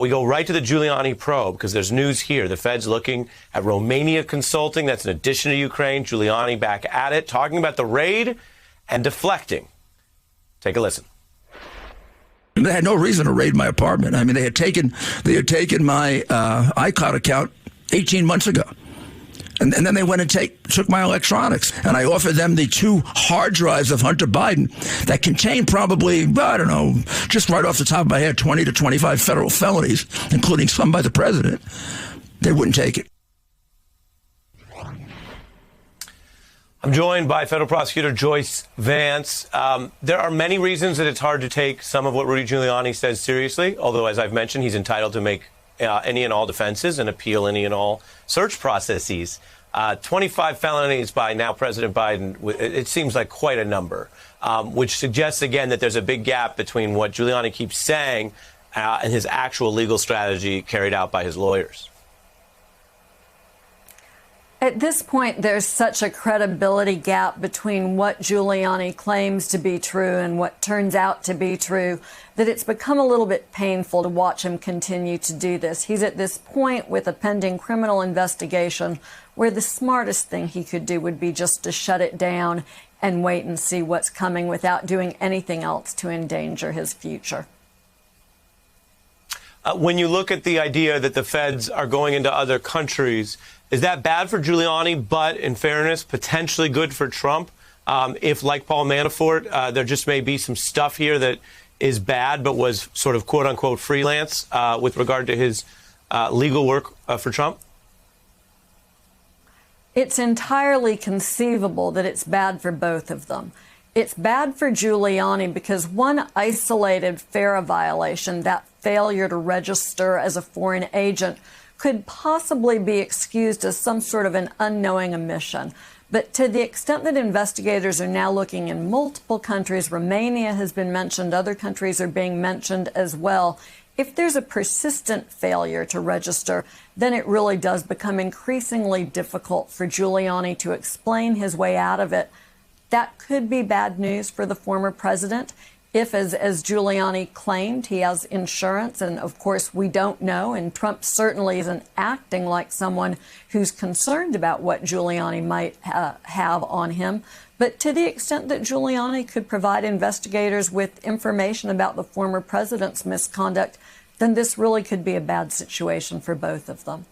We go right to the Giuliani probe because there's news here. The Fed's looking at Romania Consulting. That's in addition to Ukraine. Giuliani back at it, talking about the raid and deflecting. Take a listen. They had no reason to raid my apartment. I mean, they had taken my iCloud account 18 months ago. And then they went and took my electronics. And I offered them the 2 hard drives of Hunter Biden that contain probably, I don't know, just right off the top of my head, 20 to 25 federal felonies, including some by the president. They wouldn't take it. I'm joined by federal prosecutor Joyce Vance. There are many reasons that it's hard to take some of what Rudy Giuliani says seriously, although, as I've mentioned, he's entitled to make any and all defenses and appeal any and all search processes. 25 felonies by now President Biden, it seems like quite a number, which suggests, again, that there's a big gap between what Giuliani keeps saying and his actual legal strategy carried out by his lawyers. At this point, there's such a credibility gap between what Giuliani claims to be true and what turns out to be true that it's become a little bit painful to watch him continue to do this. He's at this point with a pending criminal investigation where the smartest thing he could do would be just to shut it down and wait and see what's coming without doing anything else to endanger his future. When you look at the idea that the feds are going into other countries, is that bad for Giuliani, but in fairness, potentially good for Trump? If, like Paul Manafort, there just may be some stuff here that is bad, but was sort of quote unquote freelance with regard to his legal work for Trump? It's entirely conceivable that it's bad for both of them. It's bad for Giuliani because one isolated FARA violation, that failure to register as a foreign agent, could possibly be excused as some sort of an unknowing omission. But to the extent that investigators are now looking in multiple countries, Romania has been mentioned, other countries are being mentioned as well. If there's a persistent failure to register, then it really does become increasingly difficult for Giuliani to explain his way out of it. That could be bad news for the former president. If, as Giuliani claimed, he has insurance, and of course we don't know, and Trump certainly isn't acting like someone who's concerned about what Giuliani might have on him. But to the extent that Giuliani could provide investigators with information about the former president's misconduct, then this really could be a bad situation for both of them.